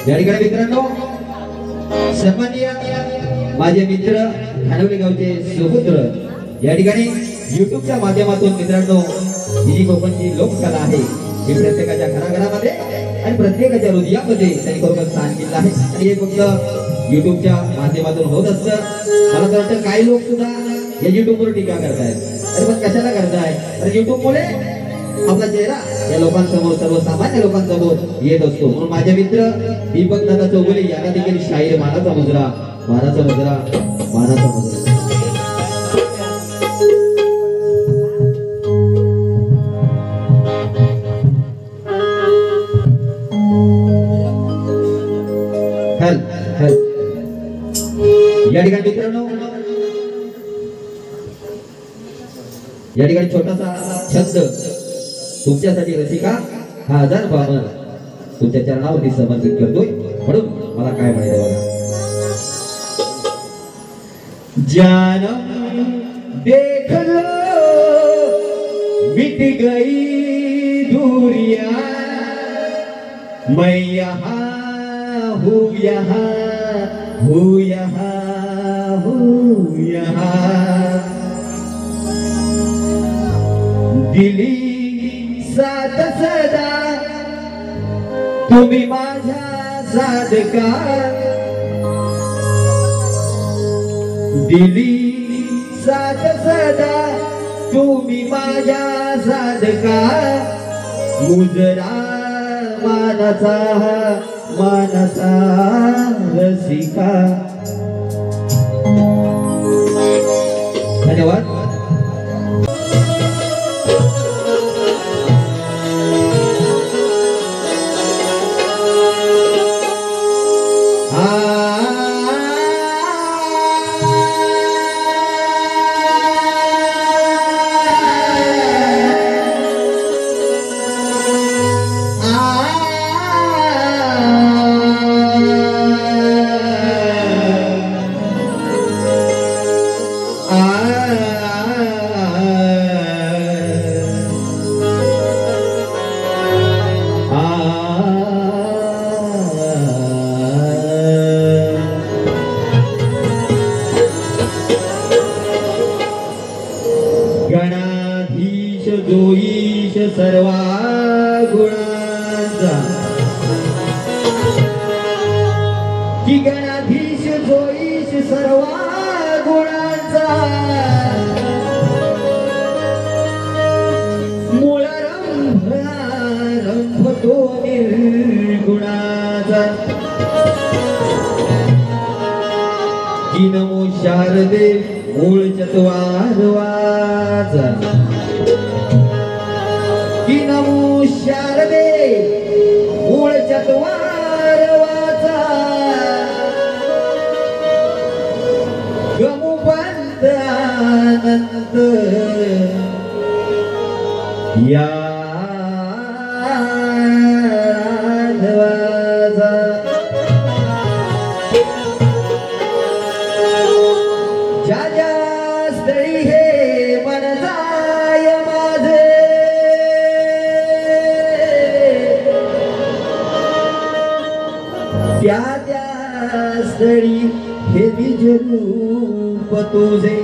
या ठिकाणी मित्रांनो सन्माननीय माझे मित्र खानवली गावचे सुपुत्र या ठिकाणी युट्यूबच्या माध्यमातून मित्रांनो ही कोकणची लोककला आहे ही प्रत्येकाच्या घराघरामध्ये आणि प्रत्येकाच्या हृदयामध्ये त्यांनी खरोखर स्थान केलं आहे आणि हे फक्त युट्यूबच्या माध्यमातून होत असतं. मला तर वाटतं काही लोक सुद्धा या युट्यूबवर टीका करतायत. अरे पण कशाला करताय? तर युट्यूबमुळे आपला चेहरा या लोकांसमोर सर्वसामान्य लोकांसमोर येत असतो. म्हणून माझे मित्र दीपक दादा चौगुले यांना देखील शाहीर मानाचा मुजरा मानाचा मुजरा मानाचा मुजरा. या ठिकाणी मित्रांनो या ठिकाणी छोटासा छंद तुमच्यासाठी रसिका हा 1000 बामर तुमच्या चरणावरती समर्पित करतोय. म्हणून मला काय म्हणायचं बघा. जानम देख लो मिट गई दूरियां मैं यहाँ हूँ यहाँ हूँ यहाँ हूँ यहाँ दिली साथ सदा तुम्ही माझ्या साधका दिली साथ सदा तुम्ही माझ्या साधका मुजरा मानाचा मानाचा रसिका. धन्यवाद. गणाधीश जोईश सर्वा गुणांचा की गणाधीश जोईश सर्वा गुणांचा मूळ रंभ तो निर्गुणाचा की नमो शारदे मूळ चत्वार वाचा की नमो शारदे मूळ चत्वार वाचा गमु पंत अनंत या त्या स्थळी हे निज रूप तुझे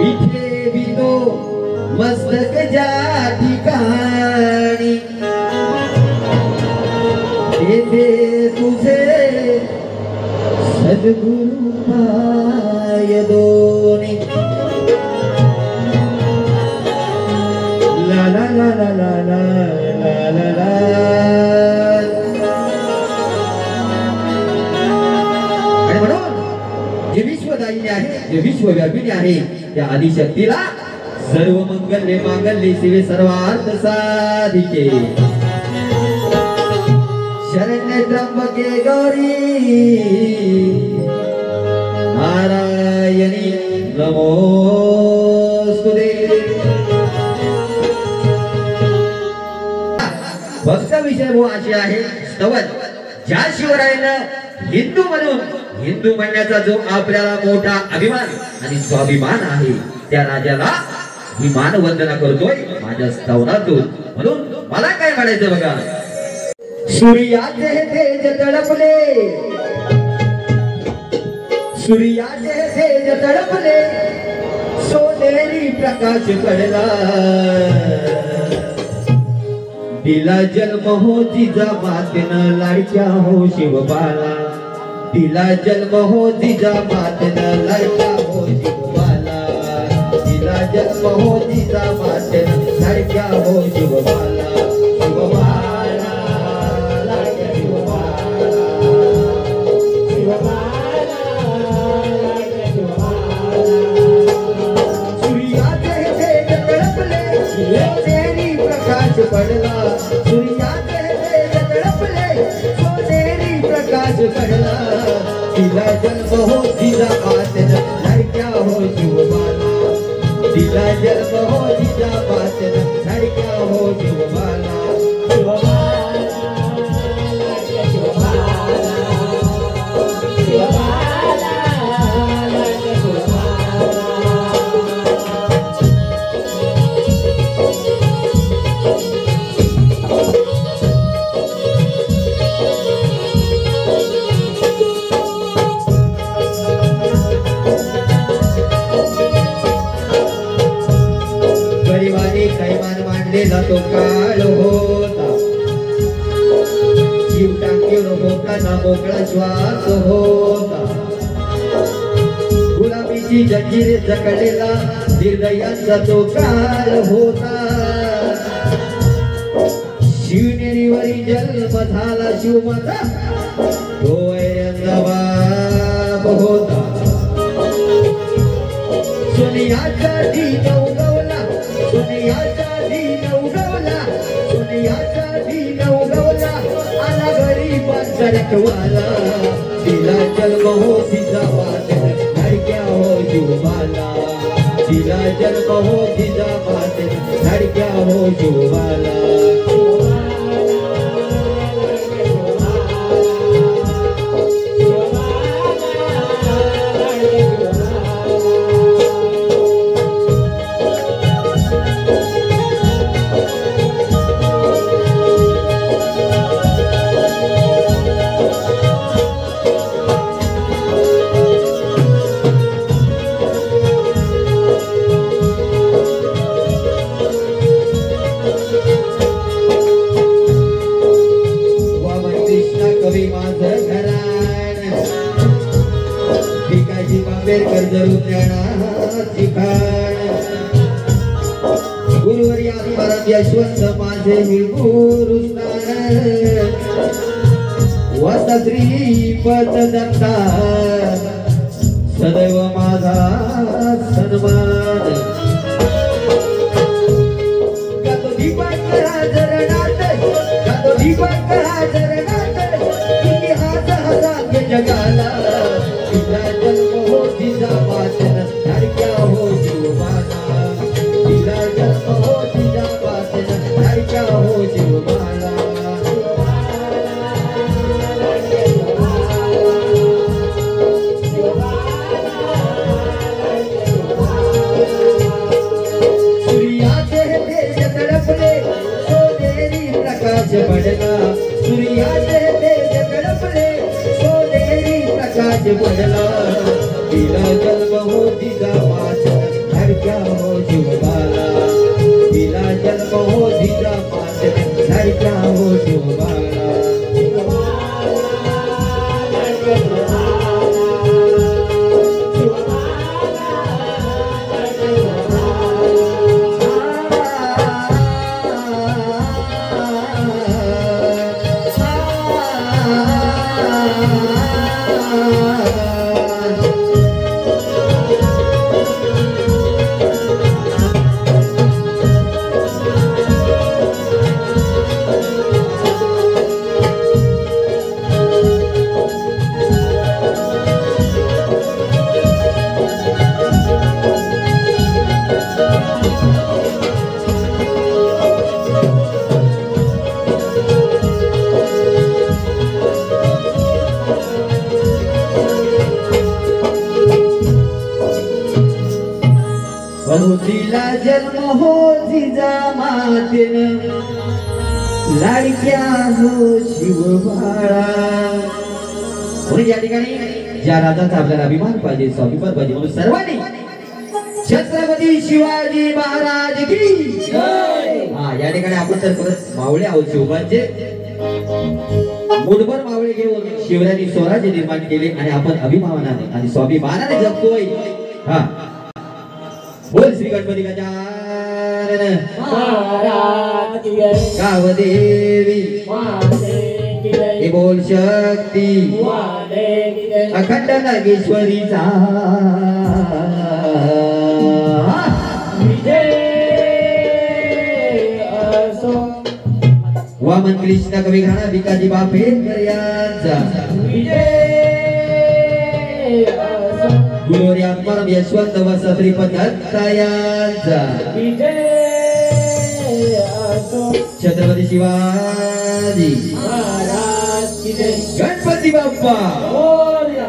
विठे विनो मस्तक ज्या ठिकाणी तेथे तुझे सद्गुरु पाय दोनी. ला ला ला ला ला ला ला ला. जे विश्वदायिनी आहे जे विश्वव्यापिनी आहे त्या आदिशक्तीला सर्व मंगल्ये मांगल्ये शिवे सर्वार्थ साधिके शरण्ये त्र्यंबके गौरी नारायणी नमोस्तुते. भक्त विषय वो अशी आहे स्तवन ज्या शिवरायानं हिंदू म्हणून हिंदू म्हणण्याचा जो आपल्याला मोठा अभिमान आणि स्वाभिमान आहे त्या राजाला ही मानवंदना करतोय माझ्या स्तवनातून. म्हणून मला काय म्हणायचं बघा. सूर्याचे तेज तळपले, सूर्याचे तेज तळपले, सोनेरी प्रकाश पडला, दिला जन्म हो जिजामातेनं लाडक्या हो शिवबाला, दिला जन्म हो जिजामातेनं लाडक्या हो शिवबाला, दिला जन्म हो जिजामातेनं लाडक्या हो शिवबाला, शिवबाला लाडक्या शिवबाला, शिवबाला लाडक्या शिवबाला. सूर्याचे तेज तळपले, सोनेरी प्रकाश पडला, सूर्याचे तेज तळपले, सोनेरी प्रकाश पडला, दिला जन्म हो जिजामातेनं लाडक्या हो शिवबाला, दिला जन्म हो जिजामातेनं लाडक्या हो शिवबाला, शिवबाला लाडक्या शिवबाला, शिवबाला लाडक्या शिवबाला. गरिबाने कैमान मांडलेला तो काळ होता, जीव टाकीवर होताना मोकळा श्वास होता, गुलाबीची जंजीर जखडलेला निर्दयांचा तो काळ होता, शिवनेरीवरी जन्म झाला शिवमाता, तो ऐऱ्यांचा बाप होता, सोनियाचा दिन उगवला, सोनियाचा दिन उगवला, सोनियाचा दिन उगवला, आला गरीबांचा रखवाला, दिला जन्म हो जिजामातेनं लाडक्या हो शिवबाला, दिला जन्म हो जिजामातेनं लाडक्या हो शिवबाला. कवी माझं घराण, भिकाजी आंबेडकर जरूर ज्ञानाची खाण, गुरुवारी आत्माराम यशवंत माझे मी गुरुस्थान, वाचा श्रीपद दत्ता सदैव माझा सन्मान, गातो दीपक राजरणात, गातो दीपक राजरणात, जगाला, दिला जन्म हो जिजामातेनं लाडक्या हो शिवबाला, दिला जन्म हो जिजामातेनं लाडक्या हो शिवबाला, सूर्याचे तेज तळपले, सोनेरी प्रकाश पडला, सूर्याचे तेज तळपले, प्रकाश पडला, दिला जन्म हो जिजामातेनं लाडक्या हो शिवबाला, दिला जन्म हो जिजामातेनं लाडक्या हो शिवबाला. दिला जन्म हो जिजामातेनं लाडक्या हो शिवबाळा. म्हणून या ठिकाणी ज्या राजाचा आपल्याला अभिमान पाहिजे, स्वाभिमान पाहिजे, म्हणून सर्वांनी छत्रपती शिवाजी महाराज की जय. हा, या ठिकाणी आपण तर परत मावळे आहोत शिवबांचे. मुठभर मावळे घेऊन शिवरायांनी स्वराज्य निर्माण केले आणि आपण अभिमानाने आणि स्वाभिमानाने जगतोय. हा, बोल श्री गणपती गजानन महाराज की जय. गावदेवी महादेव की जय. हे बोल शक्ती महादेव की जय. अखंड नागेश्वरीचा विजय असो. वामन कृष्ण कवी घराणा भिकाजी बापेकर यांचा विजय असो. गुरुवारी आत्माराम यशवंत वसत्री पदत्ता यांचा विजय असो. छत्रपती शिवाजी महाराज की जय. गणपती बाप्पा मोरया.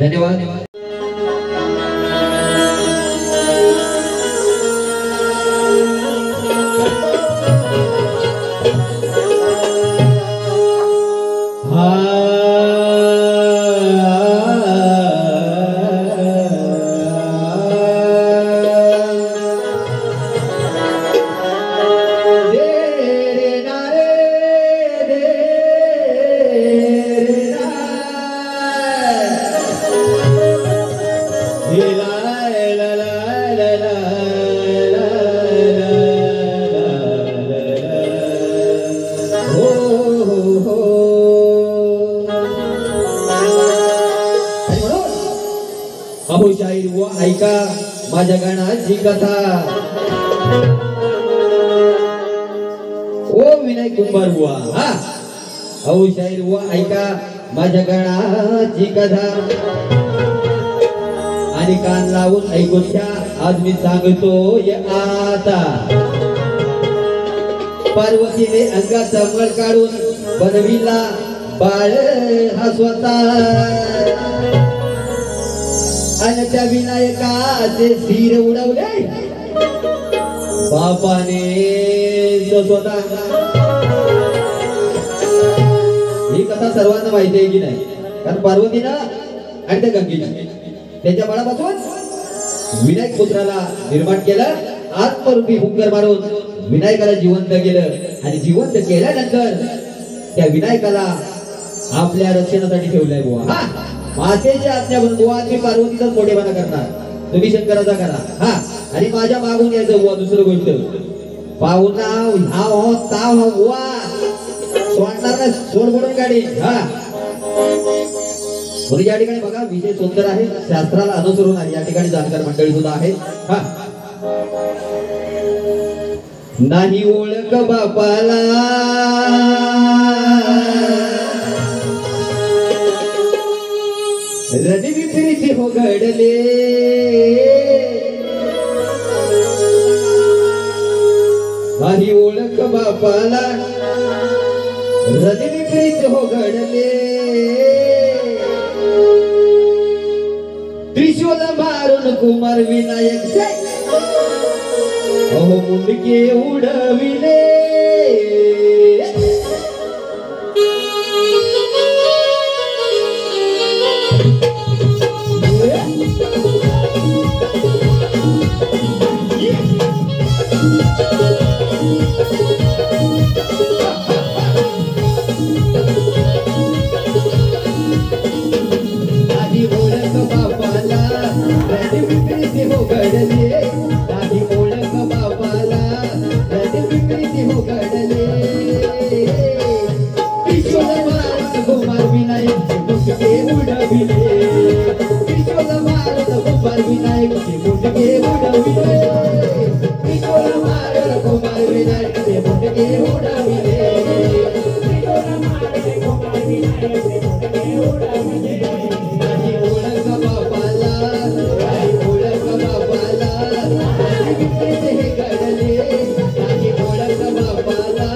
धन्यवाद. अहो शाहीर व ऐका माझ्या गाण्याची कथा. ओ विनय कुंभार बुवा. हा, अहो शाहीर व ऐका माझ्या गाण्याची कथा आणि कान लावून ऐकून घ्या. आज मी सांगतोय आता. पार्वतीने अंगाचा मळ काढून बनविला बाळ हा स्वतः आणि त्या विनायकाचे सिर उडवले बापाने स्वतः. ही कथा सर्वांना माहिती आहे की नाही? कारण पार्वतीनं आणि त्या गंगेची त्याच्या बाळापासून विनायक पुत्राला निर्माण केलं. आत्मरूपी हुंकर मारून विनायकाला जिवंत केलं आणि जिवंत केल्यानंतर त्या विनायकाला आपल्या रक्षणासाठी ठेवलाय बुवा. हा मातेच्या आज्ञावरून बुवा मी पार्वतीचाच मोठेपणा करणार, तुम्ही शंकराचा करा. हा आणि माझ्या मागून यायचं बुवा. दुसरं गोष्ट पाहुणा हा हो ताव हो बुवा सोडणार नाही, सोड म्हणून गाडी. हा म्हणून या ठिकाणी बघा विषय सुंदर आहे, शास्त्राला अनुसरून आहे. या ठिकाणी जाणकार मंडळी सुद्धा आहेत. हा नाही ओळख बापाला रदी विपरीत हो घडले, नाही ओळख बापाला रदी विपरीत हो घडले, त्रिशूल मारून कुमार विनायक अहो मुंडके उडविले. आधी ओळख बापाला रदी विपरीत हो घडले, आधी ओळख बापाला रदी विपरीत हो घडले, त्रिशूल मारून कुमार विनायक मुंडके उडविले, त्रिशूल मारून कुमार विनायक मुंडके उडविले, त्रिशूल मारून कुमार विनायक मुंडके उडविले, त्रिशूल मारून कुमार विनायक मुंडके उडविले. आधी ओळख बापाला, आधी ओळख बापाला रदी विपरीत हे घडले, आधी ओळख बापाला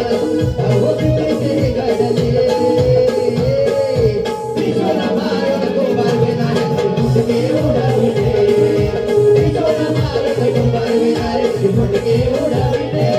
अहो विपरीत हे घडले, त्रिशूल मारून कुमार विनायक मुंडके उडविले, त्रिशूल मारून कुमार विनायक मुंडके उडविले.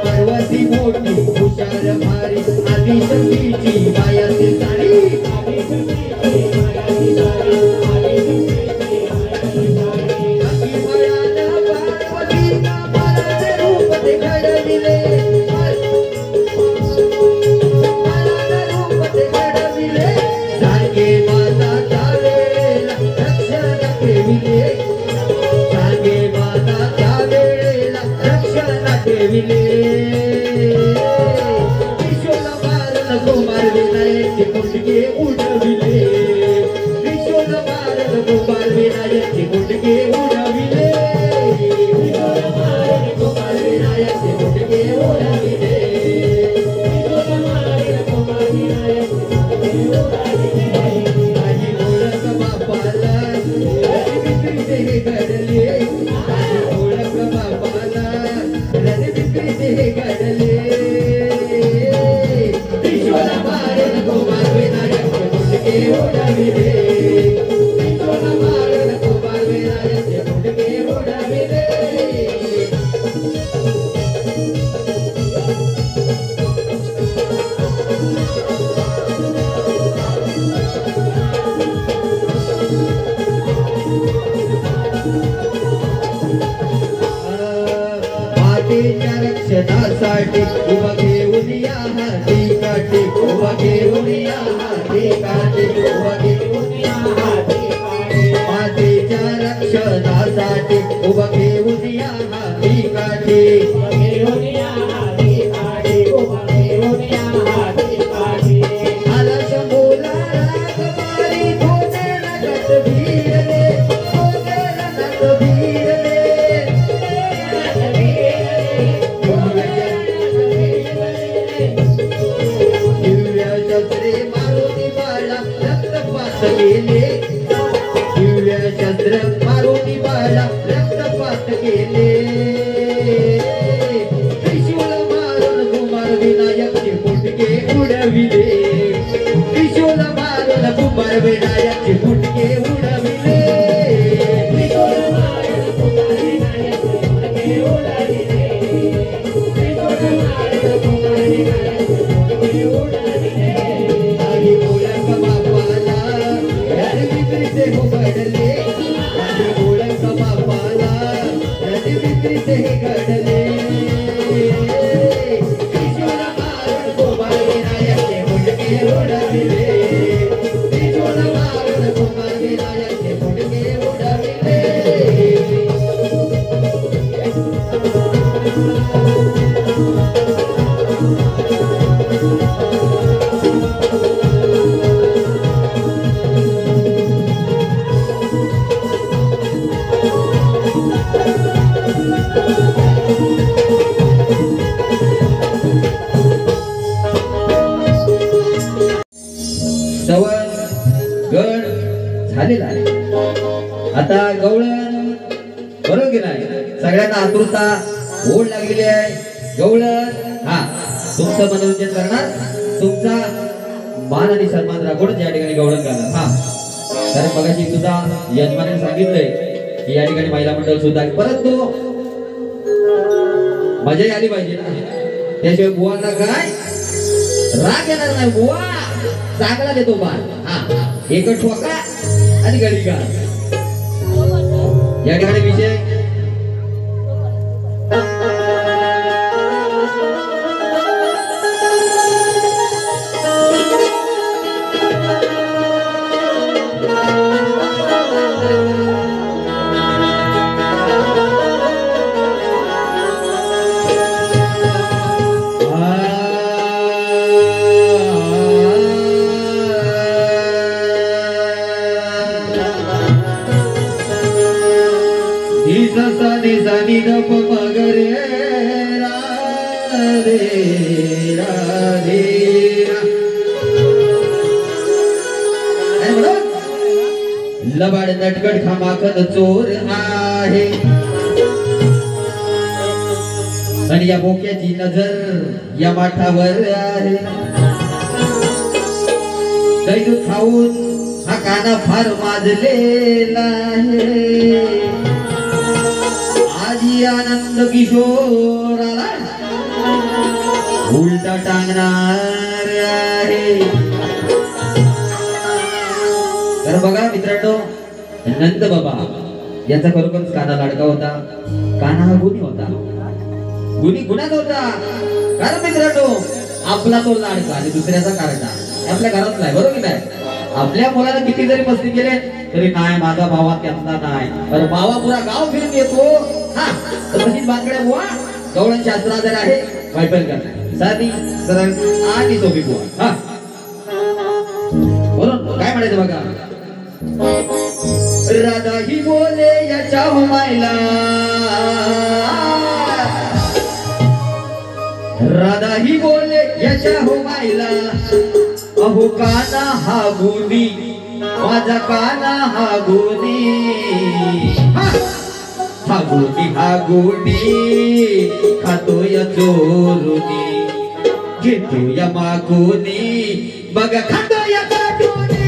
पर्वती मोठी हुशार भारी आधी संगीची मायाची साडी, आधी संगीची मायाची साडी, आधी संगीची मायाची साडी, अति मळाला पार्वतीचा मनाचे रूप ते घडविले, मनाचे रूप ते घडविले, सांगे माताच्या वेळेला रक्षण ठेविले, सांगे माताच्या वेळेला रक्षण ठेविले, त्रिशूल मारून कुमार विनायक मुंडके उडविले, त्रिशूल मारून कुमार विनायक मुंडके उडविले, त्रिशूल मारून कुमार विनायक मुंडके उडविले, त्रिशूल मारून कुमार विनायक मुंडके उडविले. आधी ओळख बापाला रदी विपरीत हे घडले, आधी ओळख बापाला रदी विपरीत हे घडले, त्रिशूल मारून कुमार विनायक मुंडके उडविले, त्रिशूल मारून कुमार विनायक मुंडके उडविले. मातेच्या रक्षणासाठी उभा घेऊन या हाती काठी, उभा घेऊन या हाती काठी, उभा घेऊन या हाती काठी, मातेच्या रक्षणासाठी उभा घेऊन या हाती काठी, उभा घेऊन या हाती काठी, उभा घेऊन या हाती काठी. आला शंभूला राग मारी धोनेला नट भिरले, धोनेला नट भिरले, धोनेला नट भिरले, आता गवळण बरोबर की नाही सगळ्यांना आतुरता ओढ लागलेली आहे गवळण हा तुमचं मनोरंजन करणार तुमचा मान आणि सन्मान राखूनच या ठिकाणी गवळण करणार हा कारण मगाशी सुद्धा यजमानाने सांगितलंय की या ठिकाणी महिला मंडळ सुद्धा आहे परंतु मजा आली पाहिजे ना त्याशिवाय बुवांना काय राग येणार नाही बुवा चांगला देतो बाण हा एक ठोका आणि गडी का या ठिकाणी विषय नी द प म ग रे रा रे रा रे रा काय म्हणतो लबाड नटकट खमाखन चोर आहे आणि या बोक्याची नजर या माठावर आहे दही दूध खाऊन हा काना फार माजलेला आहे आजी आनंद किशोर आला उलटा टांगणार आहे तर बघा मित्रांनो नंद बाबा याचा खरोखरच काना लाडका होता काना हा गुणी होता गुणी गुणाचा होता कारण मित्रांनो आपला तो लाडका आणि दुसऱ्याचा कारटा आपल्या घरातला आहे बरोबर की नाही आपल्या मुलाला किती जरी मस्ती केले तरी नाही माझा भावा त्यातला नाही तर भावा पुरा गाव फिरून येतो हा तर तशीच बांगड्या बुवा गवळण शास्त्राधर आहे वायपल करणार साधी सरळ आणि सोपी बुवा हा बोलून काय म्हणायचं बघा राधा ही बोले याच्या हुमायला राधा ही बोले याच्या हुमायला अहो काना हा गुणी माझा काना हा गुणी हा गुणी खातोय चोरुनी घेतोय मागुनी बघा खातोय काटुनी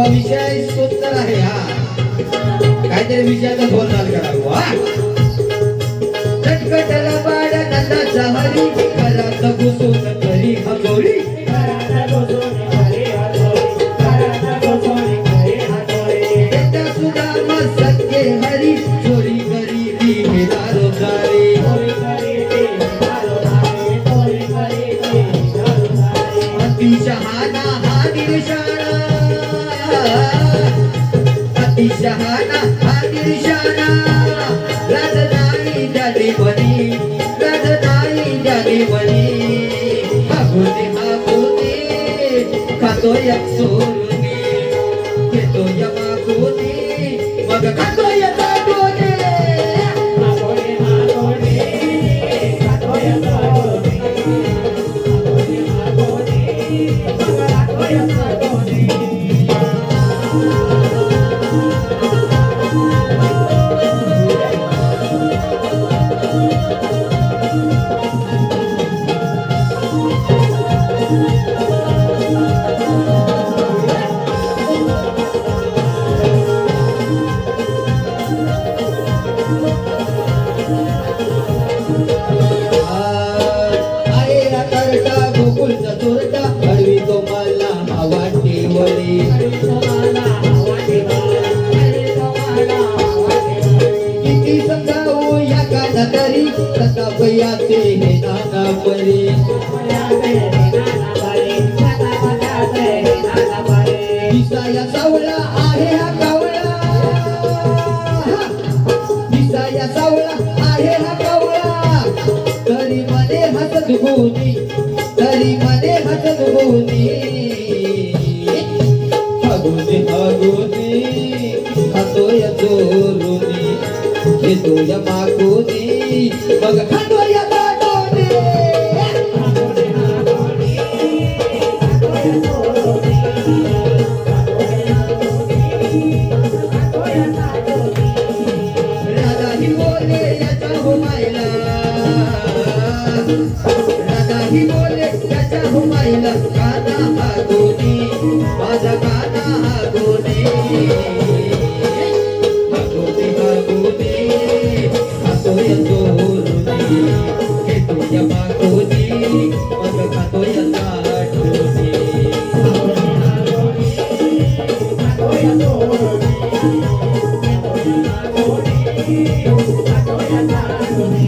विषय सुंदर आहे हा काहीतरी विषयाचा बोल चाल करावा चटकटला बाळा नंदाचा हरी घरात घुसून घरी हगोरी सुदामा सत्य हरी चोरी गरीबी हे दारोदारी अति शहाणा हा निशाणा अति शहाणा हा निशाणा राजधानी जानी बनी राजधानी जानी बनी हागुनी खातोय चोरुनी घेतोय मागुनी मग खातोय काटुनी बळी किती समजावू या काना तरी प्रतापयाचे हे नाना बळी दिसाया सावळा आहे हा कावळा दिसाया सावळा आहे हा कावळा तरी मने हसत गोनी तरी मने हसत गोनी हगोनी हगोनी खातोय चोरुनी घेतोय मागोनी मग खातोय गाडोनी राधा ही बोले याचा हो मायला राधा ही बोले याचा हो मायला काना हा गोनी माझा काना हा गोनी हागोनी हागोनी खातोय चोरुनी घेतोय मागोनी मग खातोय साठोनी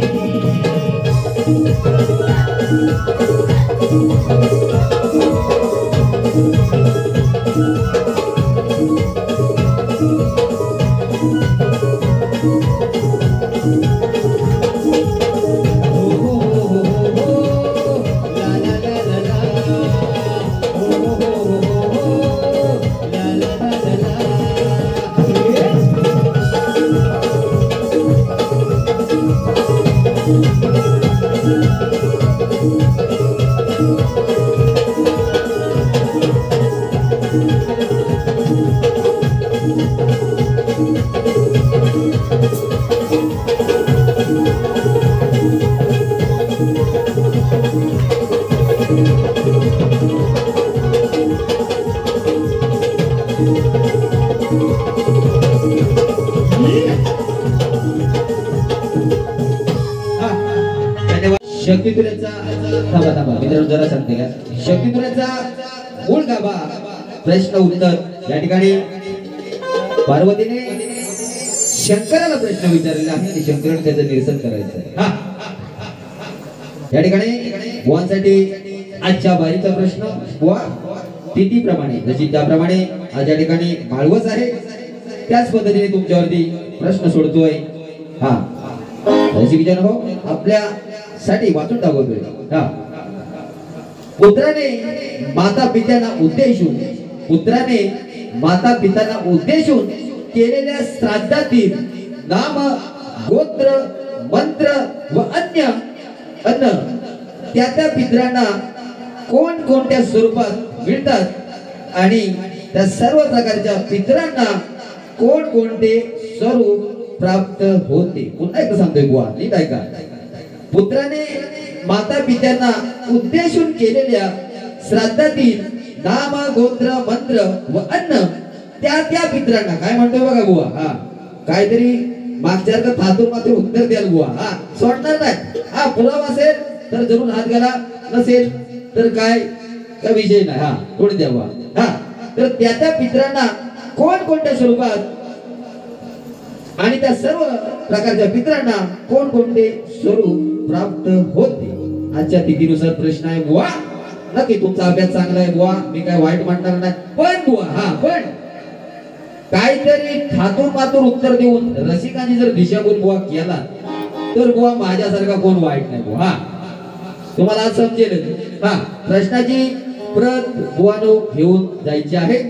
शक्तितुऱ्याचा थांबा थांबा मित्रांनो जरा सांगते का शक्तितुऱ्याचा मूळ गाभा प्रश्न उत्तर या ठिकाणी पार्वतीने शंकराला प्रश्न विचारलेला आहे आणि शंकराने त्याचं निरसन करायचं आहे हा या ठिकाणी बुवांसाठी आजच्या बारीचा प्रश्न बुवा तिथीप्रमाणे जशी त्याप्रमाणे आज या ठिकाणी माळवस आहे त्याच पद्धतीने तुमच्यावरती प्रश्न सोडतोय हा जशी विचार हो आपल्या साठी वाचून दाखवतोय हा पुत्राने माता पित्यांना उद्देशून केलेल्या श्राद्धातील नाम गोत्र मंत्र व अन्न त्या पितरांना कोण कोणत्या स्वरूपात मिळतात आणि त्या सर्व प्रकारच्या पितरांना कोण कोणते स्वरूप प्राप्त होते पुन्हा एकदा सांगतोय बुवा नीट ऐका पुत्राने माता पित्यांना उद्देशून केलेल्या श्राद्धातील नाम गोत्र मंत्र व अन्न त्या पितरांना काय म्हणतोय बघा बुवा हा काहीतरी मागच्या थातून मात्र उत्तर द्याल बुवा हा सोडणार नाही हा पुरावा असेल तर जरूर हात घाला नसेल तर काय विषय नाही हा थोडी द्या बुवा हा तर त्या पितरांना कोण कोणत्या स्वरूपात आणि त्या सर्व प्रकारच्या पितरांना कोण कोणते स्वरूप प्राप्त होते आजच्या तिथीनुसार प्रश्न आहे बुवा नक्की तुमचा अभ्यास चांगला आहे बुवा मी काय वाईट म्हणणार नाही पण बुवा हा पण काहीतरी ठातूर मातूर उत्तर देऊन रसिकांनी जर दिशाभूल बुवा केला तर बुवा माझ्यासारखा कोण वाईट नाही बुवा हा तुम्हाला आज समजेल हा प्रश्नाची प्रत बुवानो घेऊन जायची आहे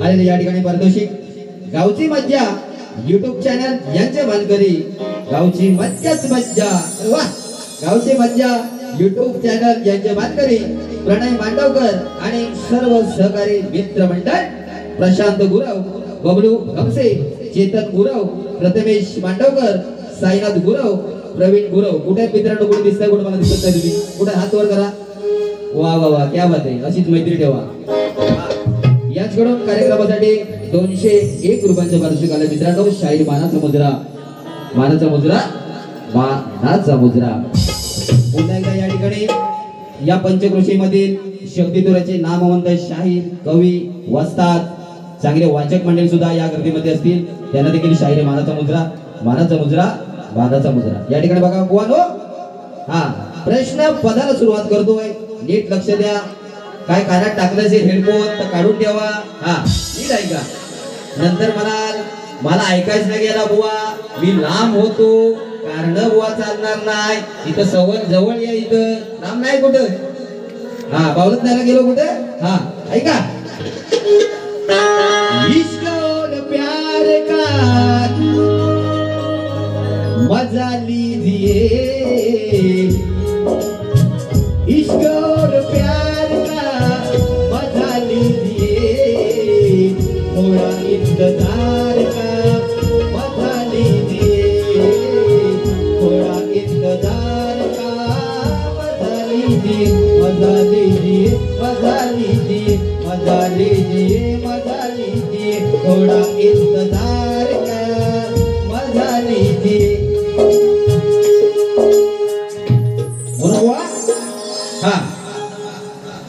आलेले या ठिकाणी पारितोषिक गावची मज्जा युट्यूब चॅनल यांचे मानकरी गावची मज्जाच मज्जा वा गावची मज्जा युट्यूब चॅनल यांचे मानकरी प्रणय मांडवकर आणि सर्व सहकारी मित्र मंडळ प्रशांत गुरव बबलू गमसे चेतन गुरव प्रथमेश मांडवकर साईनाथ गुरव प्रवीण गुरव कुठे मित्रांनो कुठे दिसतंय कुठे मला दिसत नाही तुम्ही कुठे हात वर करा वा वा वा क्या बात आहे अशीच मैत्री ठेवा याचकडून कार्यक्रमासाठी 201 रुपयांचे पारितोषिक आले मित्रांनो शाहीर मानाचा मुजरा मानाचा मुजरा मानाचा मुजरा पुन्हा एकदा या ठिकाणी या पंचक्रोशीमधील शक्तितुराचे नामवंत शाहीर कवी वस्ताद चांगले वाचक मंडळी सुद्धा या गर्दीमध्ये असतील त्यांना देखील शाहीर मानाचा मुजरा मानाचा मुजरा मानाचा मुजरा या ठिकाणी बघा बुवानो हा प्रश्न पदाला सुरुवात करतोय नीट लक्ष द्या काय कानात टाकलं असेल हेडफोन तर काढून ठेवा हा नीट ऐका नंतर मला ऐकायच नाही गेला बुवा मी लांब होतो कारण बुवा चालणार नाही इथं सवय जवळ या इथं लांब नाही कुठं हा पावलत नाही गेलो कुठं हा ऐका इश्क और प्यार का मजा लीजिए इश्क और प्यार का मजा लीजिए थोड़ा इंतजार का मजा लीजिए थोड़ा इंतजार का मजा लीजिए मजा लीजिए मजा लीजिए मजा लीजिए मजा लीजिए थोड़ा इंतजार का मजा लीजिए हा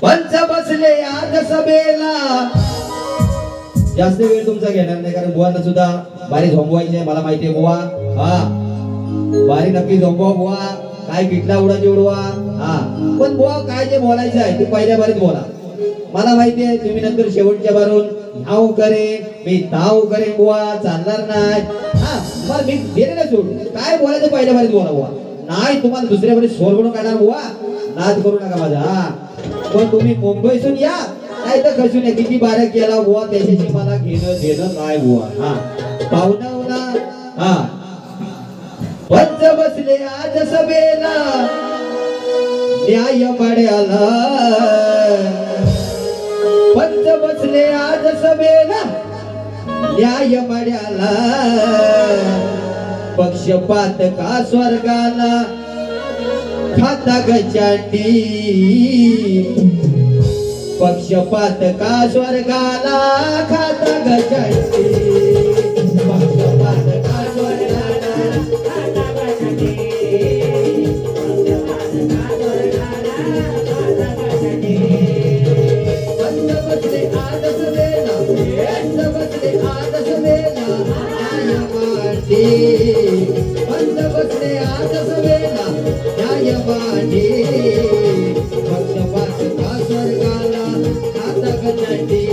पंच बसले आज सभेला जास्त वेळ तुमचा घेणार नाही कारण बुवांना सुद्धा बारी झोंबवायचे मला माहिती आहे बुवा हा बारी नक्की झोंबवा बुवा काय किटला उडाची उडवा हा पण बुवा काय जे बोलायचं आहे ते पहिल्या बारीत बोला मला माहिती आहे तुम्ही नंतर शेवटच्या बारून ह्याव करेन मी ताव करेन बुवा चालणार नाही हा मग मी गेले ना सोड काय बोलायचं पहिल्या बारीत बोला बुवा नाही तुम्हाला दुसऱ्या बारीत सोर बनवून काढणार बुवा नाद करू नका माझा हा पण तुम्ही मुंबईतून या नाही तर कसून या किती बारा केला बुवा त्याच्याशी मला घेणं देणं नाही बुवा हा पाहुणा हा पंच बसले आज सभेला न्याय मड्याला पंच बसले आज सभेला न्याय मड्याला पक्षपात का स्वर्गाला खाता गचांडी पक्षपात का स्वर्गाला खाता गचांडी पक्षपात का स्वर्गाला खाता गचांडी पंच बसले आज सभेला पंच बसले आज सभेला न्याय मांडी पंच बसले आज सभेला न्याय मांडी पक्षपात का स्वर्गाला खाता गचांडी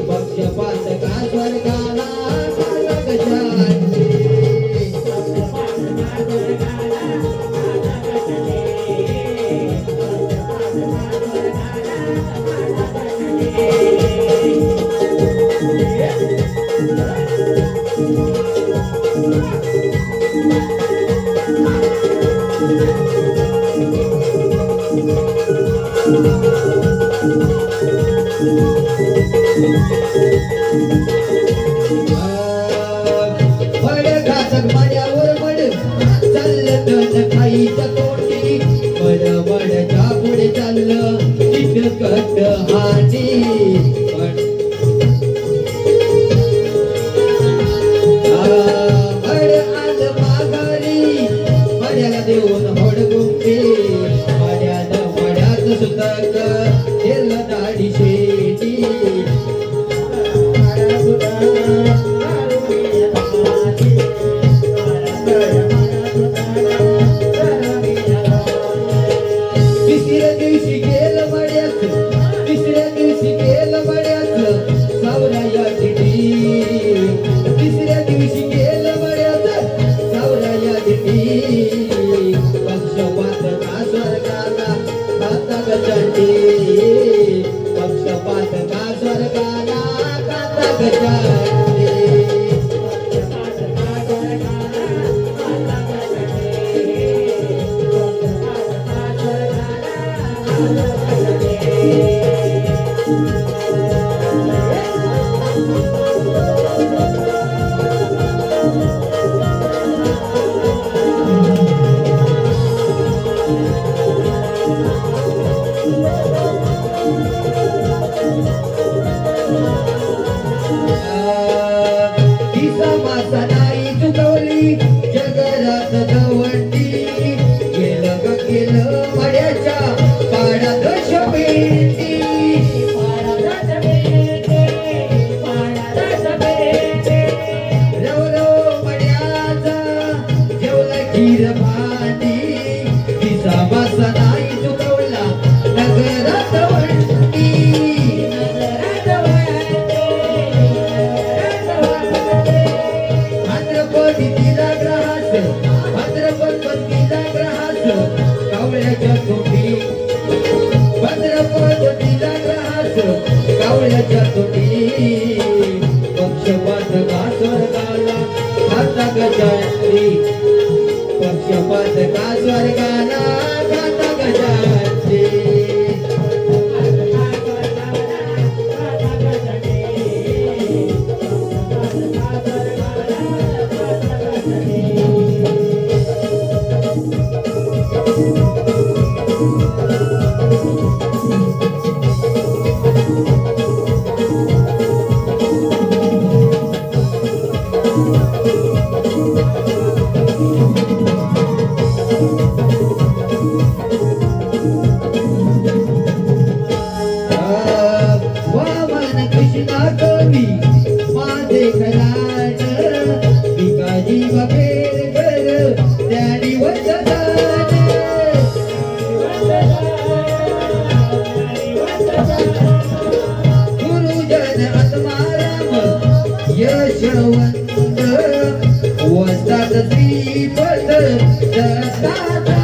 पक्षपात का स्वर्गाला खाता गचांडी पक्षपात का स्वर्गाला खाता गचांडी गजानने तिचा मासा नाही चुकवली जगरात दवंडी गेलं ग गेलं मड्याच्या पाडात शपेंडी रव रव मड्याचा जेवला खीर भांडी तिचा मासा नाही चुकवला नगरात दवंडी तिला ग्रास भद्रपद तिला ग्रास कावळ्याच्या तोंडी भद्रपद तिला ग्रास कावळ्याच्या तोंडी पक्षपात का स्वर्गाला खाता गजाननी पक्षपात का स्वर्गाला खाता गजाननी वामन कृष्णा कवी माझे खराट भिकाजी बपेर घर त्यानी वचदान गुरुजन आत्माराम यशवंत वस्तात श्रीपद दत्तादान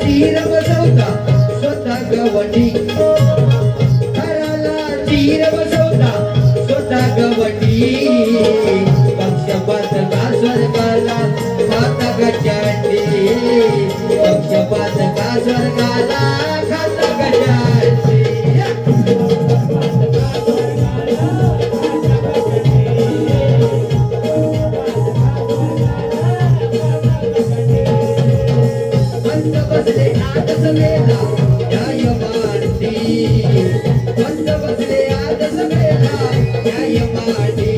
तीर बसवता स्वतः गवंडी हराला तीर बसवता स्वतः गवंडी पक्षपात का स्वर्गाला खाता गजाननी पक्षपात का स्वर्गाला खाता गजाननी पंत बसले आत समेला न्याय मांडी पंत बसले आत समेला न्याय मांडी